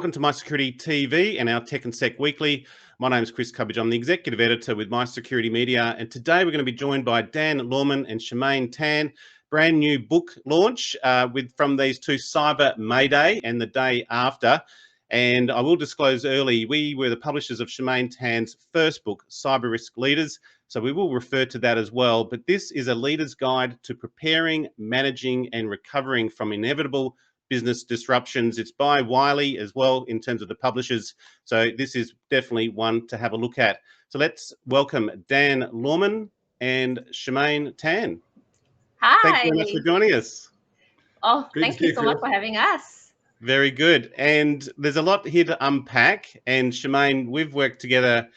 welcome to MySecurityTV and our Tech and Sec Weekly. My name is Chris Cubbage. I'm the Executive Editor with MySecurity Media, and today we're going to be joined by Dan Lohrmann and Shamane Tan. Brand new book launch from these two, Cyber Mayday and The Day After. And I will disclose early, we were the publishers of Shamane Tan's first book, Cyber Risk Leaders. So we will refer to that as well. But this is a leader's guide to preparing, managing and recovering from inevitable business disruptions. It's by Wiley as well in terms of the publishers. So this is definitely one to have a look at. So let's welcome Dan Lohrmann and Shamane Tan. Hi. Thanks very much for joining us. Oh, thank you so much for having us. Very good. And there's a lot here to unpack. And Shamane, we've worked together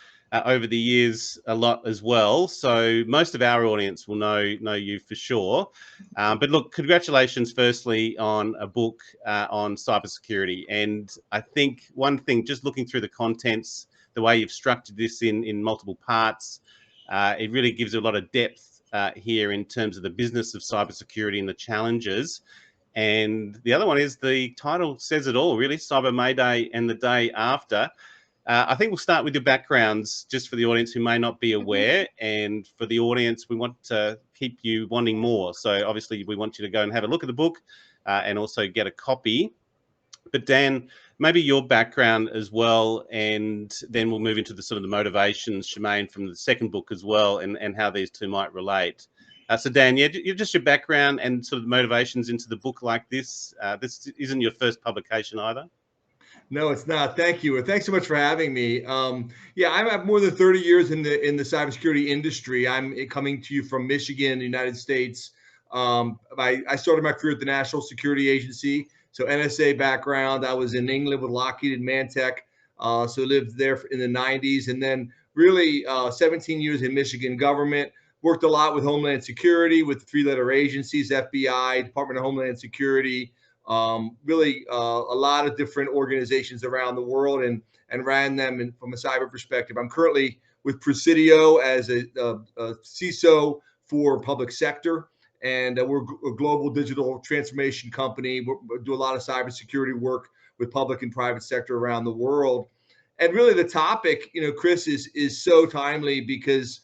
over the years a lot as well. So most of our audience will know you for sure. But look, congratulations firstly on a book on cybersecurity. And I think one thing, just looking through the contents, the way you've structured this in multiple parts, it really gives a lot of depth here in terms of the business of cybersecurity and the challenges. And the other one is the title says it all, really, Cyber Mayday and The Day After. I think we'll start with your backgrounds, just for the audience who may not be aware. And for the audience, we want to keep you wanting more. So obviously, we want you to go and have a look at the book and also get a copy. But Dan, maybe your background as well, and then we'll move into the sort of the motivations, Shamane, from the second book as well, and how these two might relate. So Dan, yeah, just your background and sort of the motivations into the book like this. This isn't your first publication either. No, it's not. Thank you. Thanks so much for having me. Yeah, I have more than 30 years in the cybersecurity industry. I'm coming to you from Michigan, the United States. I started my career at the National Security Agency, so NSA background. I was in England with Lockheed and Mantech, so lived there in the 90s, and then really 17 years in Michigan government. Worked a lot with Homeland Security, with three-letter agencies, FBI, Department of Homeland Security. Really a lot of different organizations around the world and ran them from a cyber perspective. I'm currently with Presidio as a CISO for public sector, and we're a global digital transformation company. We do a lot of cybersecurity work with public and private sector around the world. And really the topic, Chris, is so timely because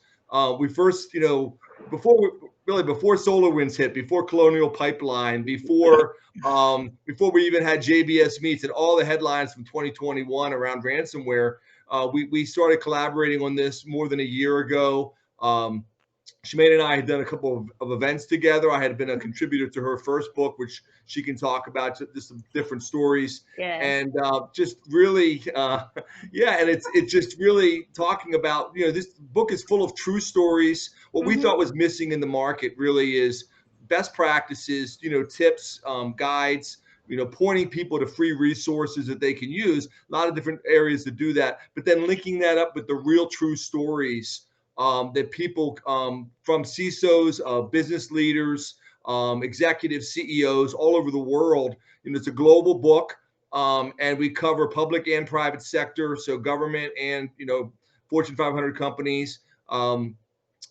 we first, before SolarWinds hit, before Colonial Pipeline, before we even had JBS Meets and all the headlines from 2021 around ransomware, we started collaborating on this more than a year ago. Shamane and I had done a couple of events together. I had been a contributor to her first book, which she can talk about, just some different stories. Yeah. And just really, and it's just really talking about, this book is full of true stories. What we thought was missing in the market really is best practices, tips, guides, pointing people to free resources that they can use, a lot of different areas to do that, but then linking that up with the real true stories that people from CISOs, business leaders, executives, CEOs all over the world. It's a global book, and we cover public and private sector, so government and Fortune 500 companies,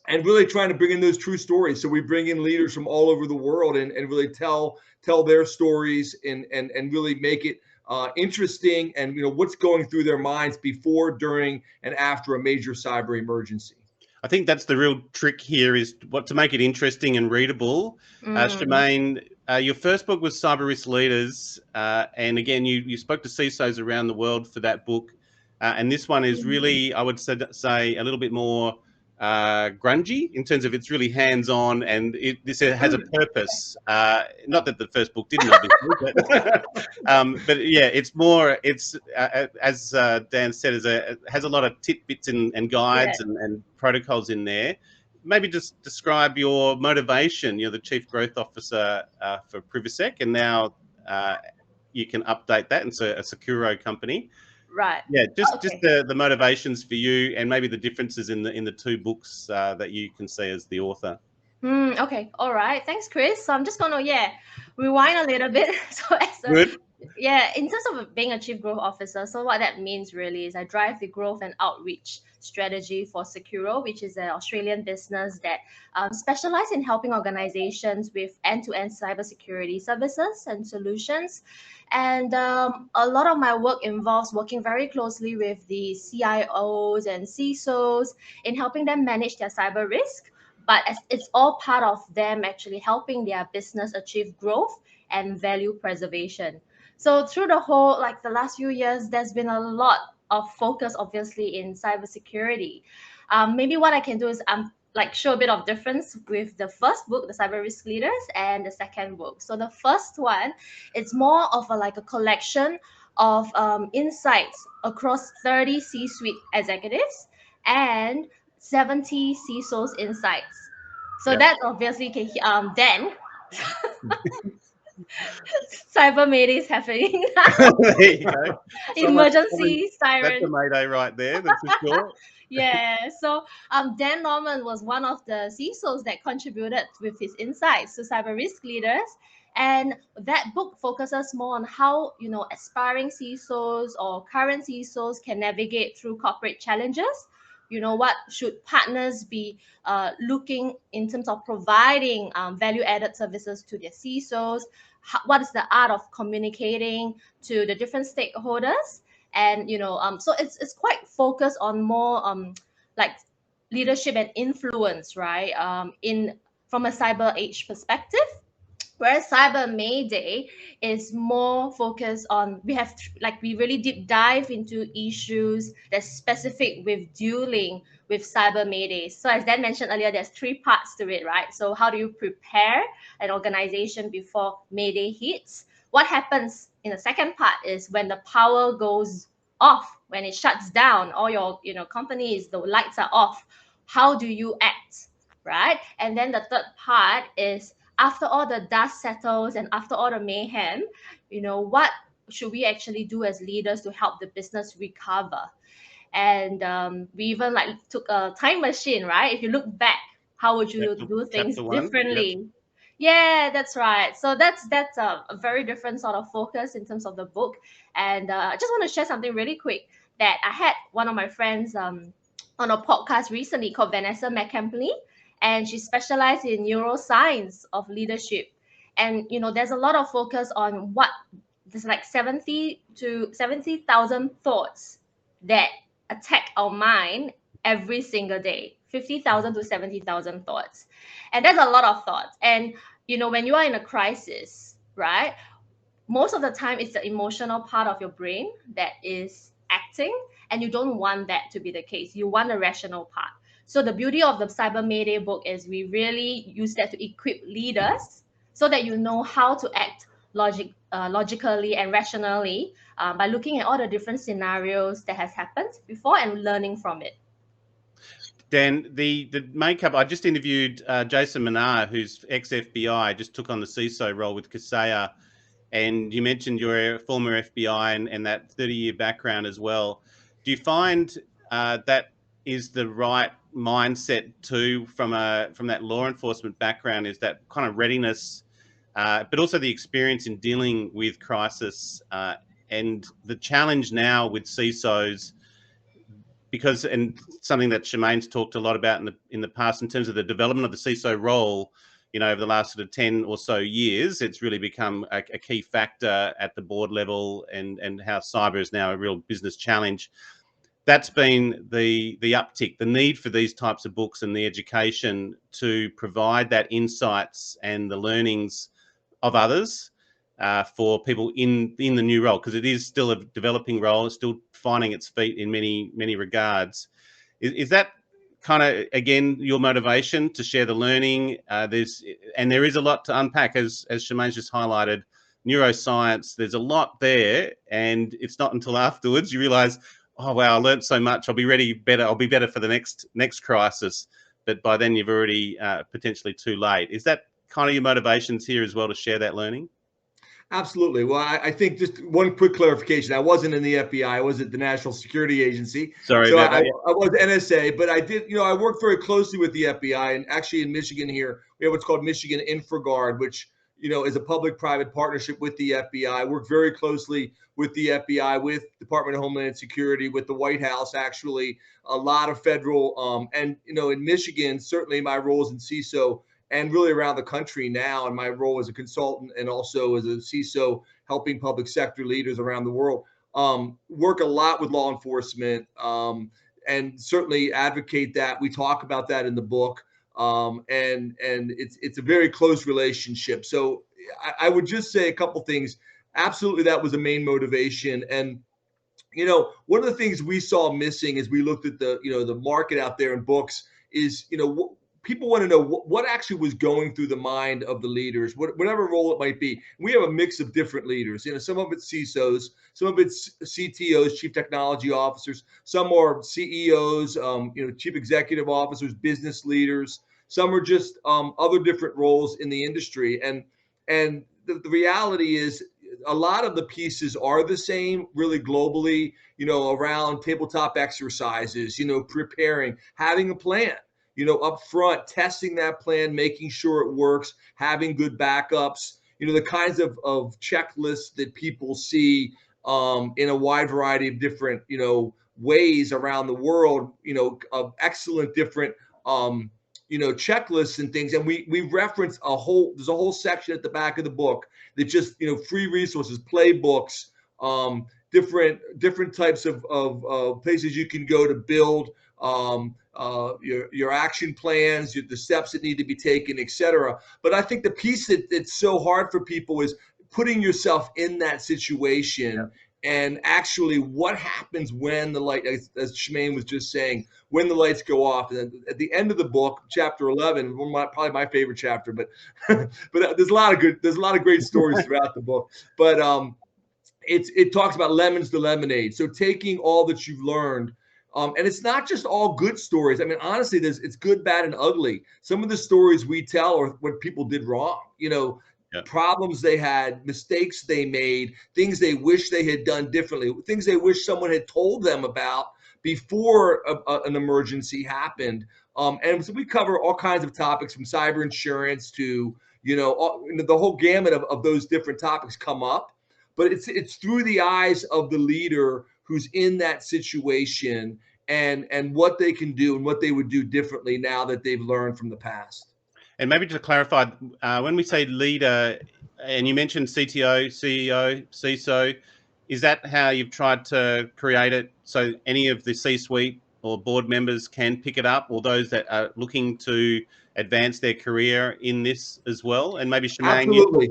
and really trying to bring in those true stories. So we bring in leaders from all over the world and really tell their stories and really make it interesting and what's going through their minds before, during, and after a major cyber emergency. I think that's the real trick here, is what to make it interesting and readable. Shamane, your first book was Cyber Risk Leaders. And again, you spoke to CISOs around the world for that book. And this one is really, I would say, a little bit more grungy in terms of it's really hands-on, and this has a purpose. Not that the first book didn't, obviously, but yeah, it's as Dan said, has a lot of tidbits and guides and protocols in there. Maybe just describe your motivation. You're the Chief Growth Officer for Privisec, and now you can update that into a Securo company. Right. Yeah, just the motivations for you, and maybe the differences in the two books that you can see as the author. Okay. All right. Thanks, Chris. So I'm just gonna rewind a little bit. So Good. Yeah, in terms of being a chief growth officer, so what that means really is I drive the growth and outreach strategy for Securo, which is an Australian business that specializes in helping organizations with end-to-end cybersecurity services and solutions. And a lot of my work involves working very closely with the CIOs and CISOs in helping them manage their cyber risk. But as it's all part of them actually helping their business achieve growth and value preservation. So through the whole, like the last few years, there's been a lot of focus, obviously, in cybersecurity. Maybe what I can do is like show a bit of difference with the first book, The Cyber Risk Leaders, and the second book. So the first one, it's more of like a collection of insights across 30 C-suite executives and 70 CISOs insights. So Yep. that obviously can then Cyber Mayday is happening. There you go. Emergency That's a siren. mayday right there, that's for sure. Yeah. So Dan Lohrmann was one of the CISOs that contributed with his insights to cyber risk leaders. And that book focuses more on how, aspiring CISOs or current CISOs can navigate through corporate challenges. What should partners be looking in terms of providing value-added services to their CISOs? What is the art of communicating to the different stakeholders? And so it's quite focused on more like leadership and influence, right? In from a cyber age perspective. Whereas Cyber Mayday is more focused on we really deep dive into issues that's specific with dealing with Cyber Mayday. So as Dan mentioned earlier, there's 3 parts to it, right? So how do you prepare an organization before Mayday hits? What happens in the second part is when the power goes off, when it shuts down, all your companies, the lights are off. How do you act, right? And then the third part is after all the dust settles and after all the mayhem, what should we actually do as leaders to help the business recover? And we even took a time machine, right? If you look back, how would you do things Chapter 1, differently? yep. Yeah, that's right. So that's a very different sort of focus in terms of the book. And I just want to share something really quick that I had one of my friends on a podcast recently called Vanessa McCampley, and she specialized in neuroscience of leadership. And there's a lot of focus on what there's like 70,000 thoughts that attack our mind every single day. 50,000 to 70,000 thoughts, and that's a lot of thoughts. And when you are in a crisis, right? Most of the time, it's the emotional part of your brain that is acting, and you don't want that to be the case. You want the rational part. So the beauty of the Cyber Mayday book is we really use that to equip leaders so that you know how to act logically and rationally by looking at all the different scenarios that has happened before and learning from it. Dan, the makeup, I just interviewed Jason Manar, who's ex-FBI, just took on the CISO role with Kaseya. And you mentioned you're a former FBI and that 30-year background as well. Do you find that is the right mindset too from that law enforcement background, is that kind of readiness, but also the experience in dealing with crisis and the challenge now with CISOs, because, and something that Shamane's talked a lot about in the past in terms of the development of the CISO role, over the last sort of 10 or so years, it's really become a key factor at the board level, and how cyber is now a real business challenge. That's been the uptick, the need for these types of books and the education to provide that insights and the learnings of others for people in the new role, because it is still a developing role. It's still finding its feet in many regards. Is that kind of, again, your motivation to share the learning? There is a lot to unpack, as Shamane's just highlighted. Neuroscience, there's a lot there, and it's not until afterwards you realize, oh wow, I learned so much, I'll be better for the next crisis. But by then you've already potentially too late. Is that kind of your motivations here as well, to share that learning? Absolutely. Well, I think just one quick clarification. I wasn't in the FBI. I was at the National Security Agency. Sorry so about that. I was NSA, but I did, I worked very closely with the FBI, and actually in Michigan here, we have what's called Michigan InfraGuard, which, as a public-private partnership with the FBI. Work very closely with the FBI, with Department of Homeland Security, with the White House, actually, a lot of federal, and, in Michigan, certainly my roles in CISO and really around the country now, and my role as a consultant and also as a CISO helping public sector leaders around the world, work a lot with law enforcement, and certainly advocate that. We talk about that in the book. And it's a very close relationship. So I would just say a couple things. Absolutely, that was the main motivation. And one of the things we saw missing as we looked at the market out there in books is people want to know what actually was going through the mind of the leaders, whatever role it might be. We have a mix of different leaders. Some of it's CISOs, some of it's CTOs, chief technology officers, some are CEOs, chief executive officers, business leaders. Some are just other different roles in the industry. And the reality is, a lot of the pieces are the same, really globally. Around tabletop exercises, preparing, having a plan. Up front, testing that plan, making sure it works, having good backups, the kinds of checklists that people see in a wide variety of different, ways around the world, of excellent different, checklists and things. And we reference there's a whole section at the back of the book that just, free resources, playbooks, different types of places you can go to build your action plans, the steps that need to be taken, etc. But I think the piece that's so hard for people is putting yourself in that situation, and actually what happens when the light, as Shamane was just saying, when the lights go off. And at the end of the book, chapter 11, probably my favorite chapter, but but there's a lot of great stories throughout the book. But it talks about lemons to lemonade. So taking all that you've learned. And it's not just all good stories. I mean, honestly, it's good, bad, and ugly. Some of the stories we tell are what people did wrong, problems they had, mistakes they made, things they wish they had done differently, things they wish someone had told them about before an emergency happened. And so we cover all kinds of topics, from cyber insurance to, the whole gamut of those different topics come up. But it's through the eyes of the leader who's in that situation, and what they can do and what they would do differently now that they've learned from the past. And maybe to clarify, when we say leader, and you mentioned CTO, CEO, CISO, is that how you've tried to create it so any of the C-suite or board members can pick it up, or those that are looking to advance their career in this as well? And maybe Shamane, Absolutely.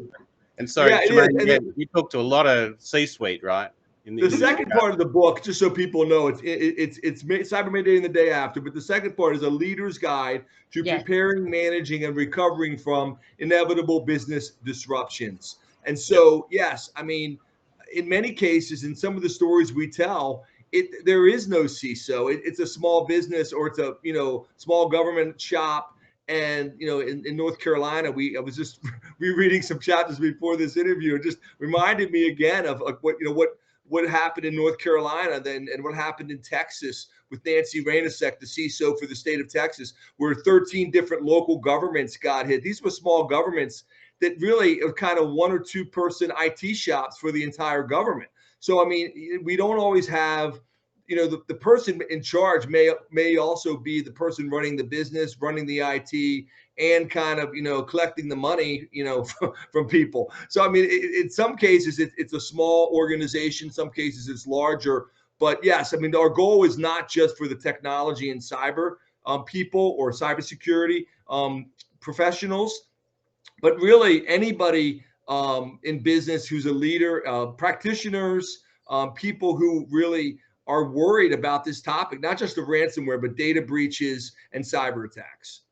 Shamane, you talk to a lot of C-suite, right? The second part of the book, just so people know, it's Cyber Mayday in the day after, but the second part is a leader's guide to preparing, managing, and recovering from inevitable business disruptions. And so, yes, I mean, in many cases, in some of the stories we tell, there is no CISO. It's a small business, or it's a small government shop. And in North Carolina, I was just rereading some chapters before this interview. It just reminded me again of what happened in North Carolina then, and what happened in Texas with Nancy Rainasek, the CISO for the state of Texas, where 13 different local governments got hit. These were small governments that really are kind of 1 or 2 person IT shops for the entire government. So, I mean, we don't always have, the person in charge may also be the person running the business, running the IT, and kind of, collecting the money, from people. So, I mean, in some cases, it's a small organization. Some cases it's larger. But yes, I mean, our goal is not just for the technology and cyber people or cybersecurity professionals, but really anybody in business who's a leader, practitioners, people who really are worried about this topic, not just of ransomware, but data breaches and cyber attacks.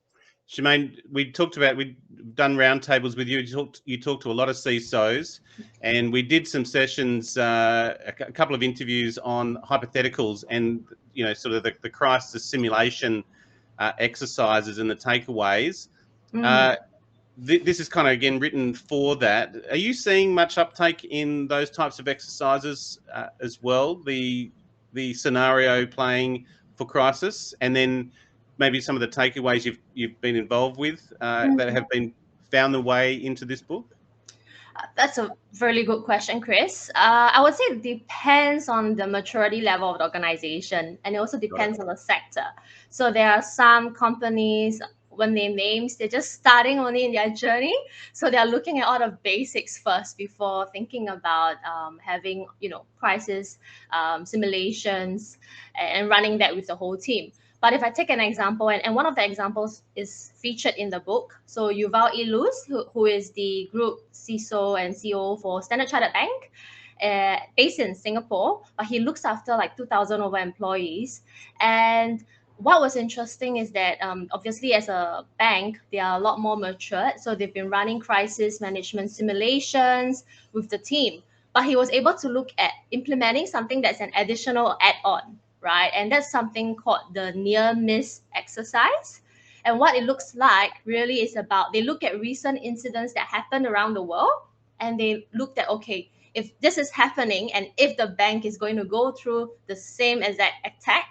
Shamane, we've done roundtables with you. You talked to a lot of CISOs, and we did some sessions, a couple of interviews on hypotheticals and, sort of the crisis simulation exercises and the takeaways. This is kind of, again, written for that. Are you seeing much uptake in those types of exercises as well? The scenario playing for crisis, and then maybe some of the takeaways you've been involved with that have been found their way into this book? That's a really good question, Chris. I would say it depends on the maturity level of the organization, and it also Got it. depends on the sector. So there are some companies, when they names, they're just starting only in their journey, so they're looking at all the basics first before thinking about having crisis simulations and running that with the whole team. But if I take an example, and one of the examples is featured in the book. So Yuval Ilus, who is the group CISO and CEO for Standard Chartered Bank, based in Singapore, but he looks after like 2,000 over employees. And what was interesting is that obviously as a bank, they are a lot more matured. So they've been running crisis management simulations with the team. But he was able to look at implementing something that's an additional add-on, right? And that's something called the near miss exercise. And what it looks like really is about they look at recent incidents that happened around the world, and they looked at, okay, if this is happening and if the bank is going to go through the same exact attack,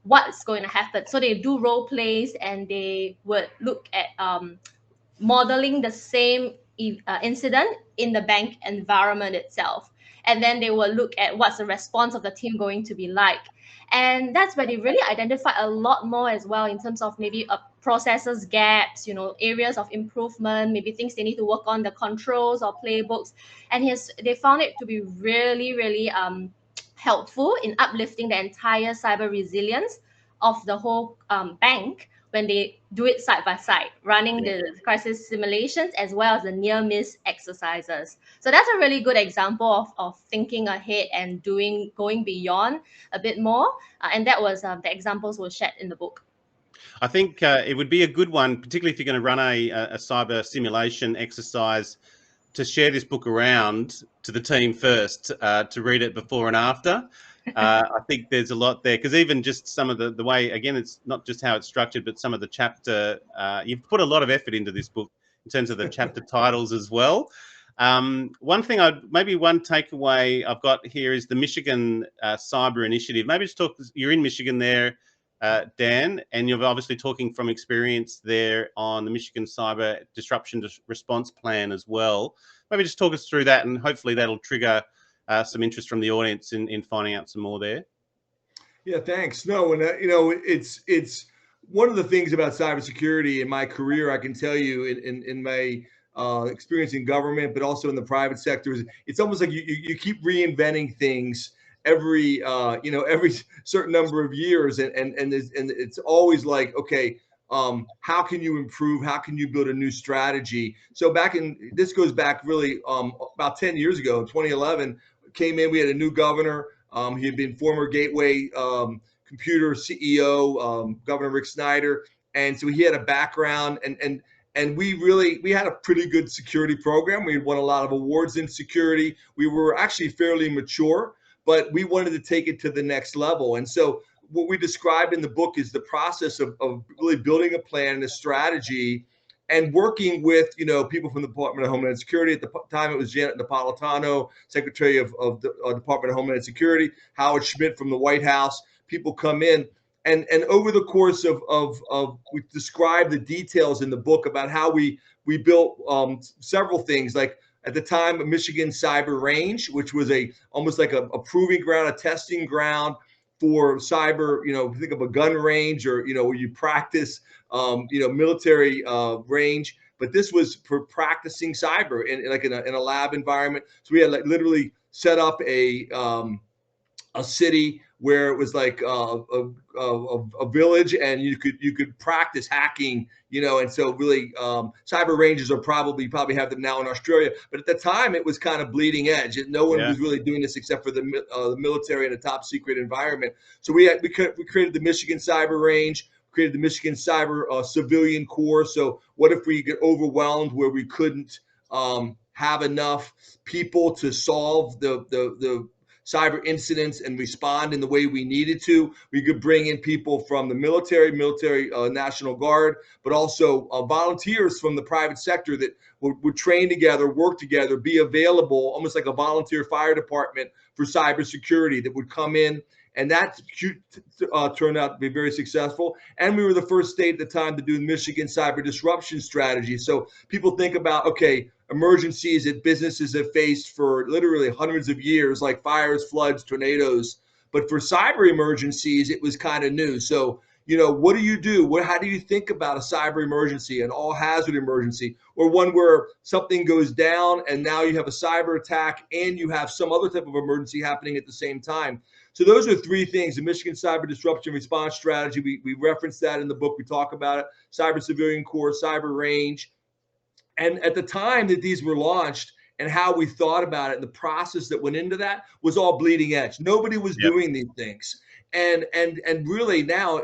what's going to happen? So they do role plays, and they would look at modeling the same incident in the bank environment itself. And then they will look at what's the response of the team going to be like. And that's where they really identify a lot more as well in terms of maybe processes gaps, areas of improvement, maybe things they need to work on, the controls or playbooks. And they found it to be really, really helpful in uplifting the entire cyber resilience of the whole bank when they do it side by side, running the crisis simulations as well as the near miss exercises. So that's a really good example of thinking ahead and going beyond a bit more. And that was the examples were shared in the book. I think it would be a good one, particularly if you're going to run a cyber simulation exercise, to share this book around to the team first, to read it before and after. I think there's a lot there, because even just some of the way, again, it's not just how it's structured, but some of the chapter, you've put a lot of effort into this book in terms of the chapter titles as well. One thing one takeaway I've got here is the Michigan Cyber Initiative. Maybe just talk, you're in Michigan there, Dan, and you're obviously talking from experience there on the Michigan Cyber Disruption Response Plan as well. Maybe just talk us through that, and hopefully that'll trigger some interest from the audience in finding out some more there. Yeah, thanks. No, and it's one of the things about cybersecurity in my career. I can tell you in my experience in government, but also in the private sector, it's almost like you keep reinventing things every every certain number of years, and it's always like, okay, how can you improve? How can you build a new strategy? So this goes back really about 10 years ago, in 2011, came in, we had a new governor. He had been former Gateway Computer CEO, Governor Rick Snyder. And so he had a background, and we had a pretty good security program. We won a lot of awards in security. We were actually fairly mature, but we wanted to take it to the next level. And so what we described in the book is the process of really building a plan and a strategy, and working with people from the Department of Homeland Security. At the time, it was Janet Napolitano, Secretary of the Department of Homeland Security, Howard Schmidt from the White House. People come in, and over the course of we describe the details in the book about how we built several things, like at the time Michigan Cyber Range, which was almost like a proving ground, a testing ground for cyber. Think of a gun range, or where you practice military range, but this was for practicing cyber in a lab environment. So we had literally set up a city where it was like a village, and you could practice hacking, and so really cyber ranges are probably have them now in Australia, but at the time it was kind of bleeding edge, and no one was really doing this except for the military in a top secret environment. So we created the Michigan Cyber Range, created the Michigan Cyber Civilian Corps. So what if we get overwhelmed where we couldn't have enough people to solve the cyber incidents and respond in the way we needed to? We could bring in people from the military National Guard, but also volunteers from the private sector that would train together, work together, be available, almost like a volunteer fire department for cybersecurity, that would come in And that turned out to be very successful. And we were the first state at the time to do the Michigan cyber disruption strategy. So people think about, okay, emergencies that businesses have faced for literally hundreds of years, like fires, floods, tornadoes. But for cyber emergencies, it was kind of new. So, what do you do? How do you think about a cyber emergency, an all hazard emergency, or one where something goes down and now you have a cyber attack and you have some other type of emergency happening at the same time? So those are three things: the Michigan Cyber Disruption Response Strategy. We reference that in the book. We talk about it. Cyber Civilian Core, Cyber Range. And at the time that these were launched and how we thought about it, and the process that went into that was all bleeding edge. Nobody was doing these things. And really now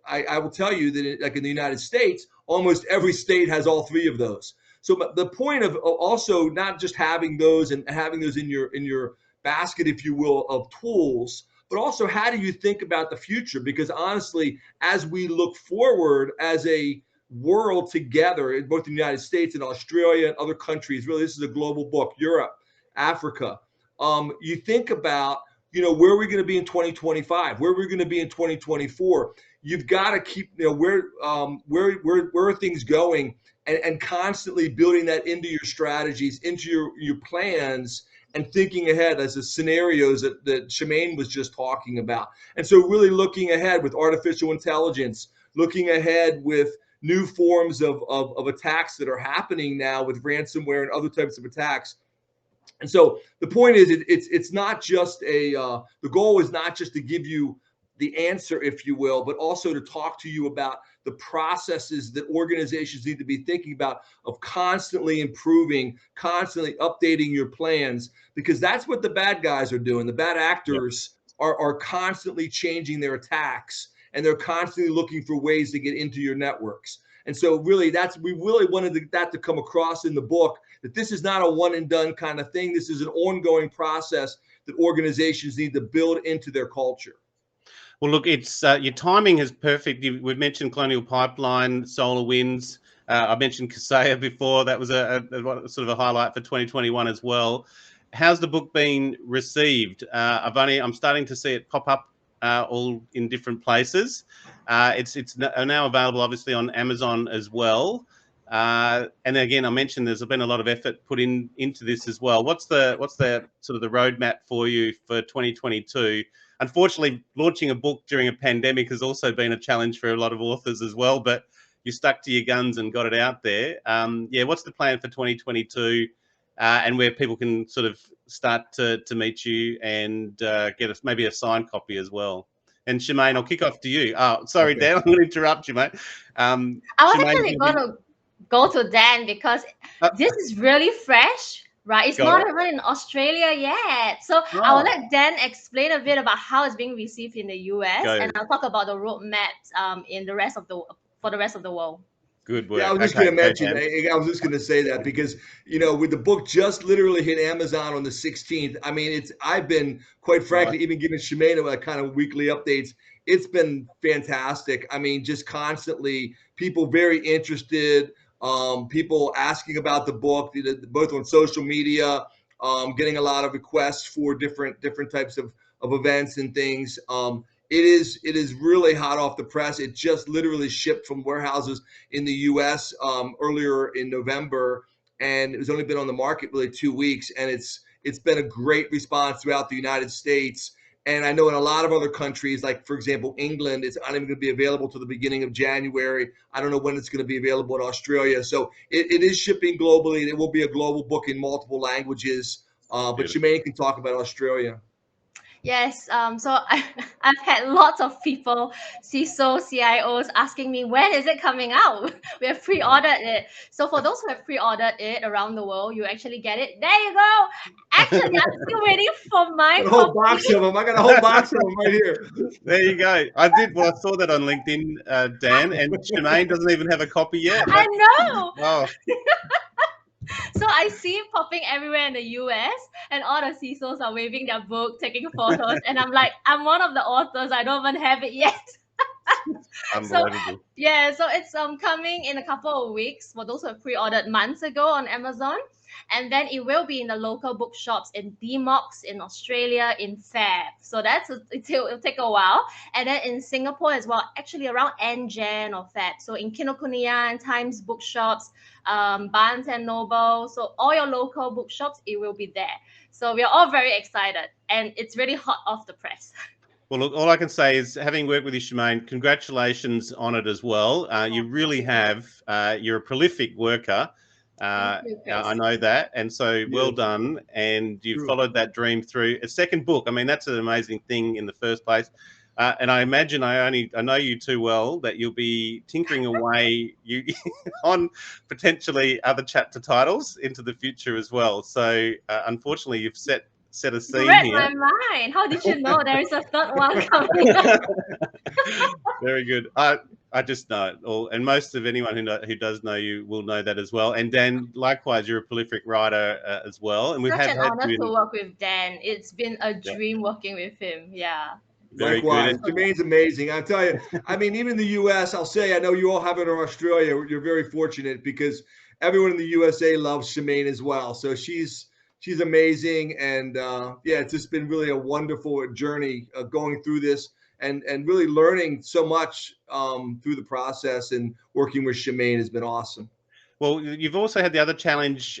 I will tell you that like in the United States, almost every state has all three of those. So the point of also not just having those and having those in your basket, if you will, of tools, but also how do you think about the future? Because honestly, as we look forward as a world together in both the United States and Australia and other countries, really, this is a global book, Europe, Africa. You think about, where are we going to be in 2025? Where are we going to be in 2024? You've got to keep, where are things going, and constantly building that into your strategies, into your plans, and thinking ahead as the scenarios that Shamane was just talking about. And so really looking ahead with artificial intelligence, looking ahead with new forms of attacks that are happening now with ransomware and other types of attacks. And so the point is, it's not just the goal is not just to give you the answer, if you will, but also to talk to you about the processes that organizations need to be thinking about, of constantly improving, constantly updating your plans, because that's what the bad guys are doing. The bad actors are constantly changing their attacks, and they're constantly looking for ways to get into your networks. And so really we really wanted that to come across in the book, that this is not a one and done kind of thing. This is an ongoing process that organizations need to build into their culture. Well, look, it's your timing is perfect. We've mentioned Colonial Pipeline, SolarWinds. I mentioned Kaseya before. That was a sort of a highlight for 2021 as well. How's the book been received? I'm starting to see it pop up all in different places. It's now available, obviously, on Amazon as well. And again, I mentioned there's been a lot of effort put into this as well. What's the sort of the roadmap for you for 2022? Unfortunately, launching a book during a pandemic has also been a challenge for a lot of authors as well, but you stuck to your guns and got it out there. What's the plan for 2022, and where people can sort of start to meet you and get maybe a signed copy as well? And Shamane, I'll kick off to you. Oh, sorry, okay. Dan, I'm going to interrupt you, mate. I was actually going to go to Dan because this is really fresh. Right, it's not even in Australia yet. So I will let Dan explain a bit about how it's being received in the US, and I'll talk about the roadmaps in the rest of the world. Good work. Yeah, I was just going to mention. I was just going to say that because with the book just literally hit Amazon on the 16th. I mean, I've been quite frankly even giving Shamane a kind of weekly updates. It's been fantastic. I mean, just constantly people very interested. People asking about the book, both on social media, getting a lot of requests for different types of events and things. It is really hot off the press. It just literally shipped from warehouses in the U.S. Earlier in November, and it was only been on the market really 2 weeks. And it's been a great response throughout the United States. And I know in a lot of other countries, like, for example, England, it's not even going to be available till the beginning of January. I don't know when it's going to be available in Australia. So it is shipping globally, and it will be a global book in multiple languages. But Shamane can talk about Australia. Yes, so I've had lots of people, CISOs, CIOs, asking me, when is it coming out? We have pre-ordered it. So for those who have pre-ordered it around the world, you actually get it. There you go. Actually, I'm still waiting for my a whole box of them. I got a whole box of them right here. There you go. I saw that on LinkedIn, Dan, and Shamane doesn't even have a copy yet. I know. Oh. So I see it popping everywhere in the US, and all the CISOs are waving their book, taking photos, and I'm like, I'm one of the authors. I don't even have it yet. So it's coming in a couple of weeks for those who have pre-ordered months ago on Amazon. and then it will be in the local bookshops in DMOX in Australia in Feb. So it'll take a while, and then in Singapore as well, actually around end Jan or Feb. So in Kinokuniya and Times bookshops, Barnes and Noble, so all your local bookshops, it will be there. So we're all very excited, and it's really hot off the press. Well, look, all I can say is, having worked with you, Shamane, congratulations on it as well. You really have. You're a prolific worker. Thank you, Chris. I know that, and so well done. And you followed that dream through. A second book. I mean, that's an amazing thing in the first place. And I imagine I know you too well that you'll be tinkering away on potentially other chapter titles into the future as well. So unfortunately, you've set a scene you read here. my mind. How did you know there is a third one coming up? Very good. I just know, and most of anyone who does know you will know that as well. And Dan, likewise, you're a prolific writer as well. And we've Such had an honor you to work with Dan. It's been a dream working with him. Yeah. Very Likewise, good. Shamane's amazing. I'll tell you, I mean, even in the US, I'll say, I know you all have it in Australia. You're very fortunate because everyone in the USA loves Shamane as well. So she's amazing. And yeah, it's just been really a wonderful journey going through this and really learning so much through the process, and working with Shamane has been awesome. Well, you've also had the other challenge,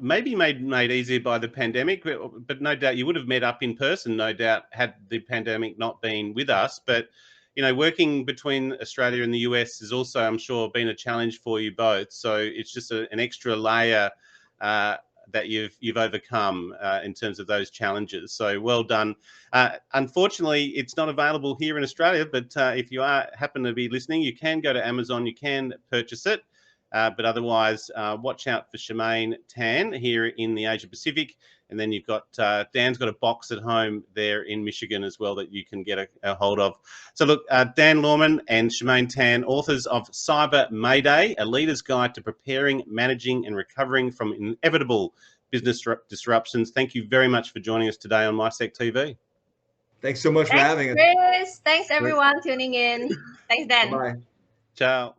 maybe made easier by the pandemic, but no doubt you would have met up in person, no doubt, had the pandemic not been with us. But, you know, working between Australia and the US has also, I'm sure, been a challenge for you both. So it's just an extra layer that you've overcome in terms of those challenges. So well done. Unfortunately, it's not available here in Australia, but if you happen to be listening, you can go to Amazon, you can purchase it. But otherwise, watch out for Shamane Tan here in the Asia Pacific. And then you've got, Dan's got a box at home there in Michigan as well that you can get a hold of. So look, Dan Lohrmann and Shamane Tan, authors of Cyber Mayday, a leader's guide to preparing, managing and recovering from inevitable business disruptions. Thank you very much for joining us today on MySecTV. Thanks so much for having us. Chris. Thanks everyone tuning in. Thanks, Dan. Bye. Ciao.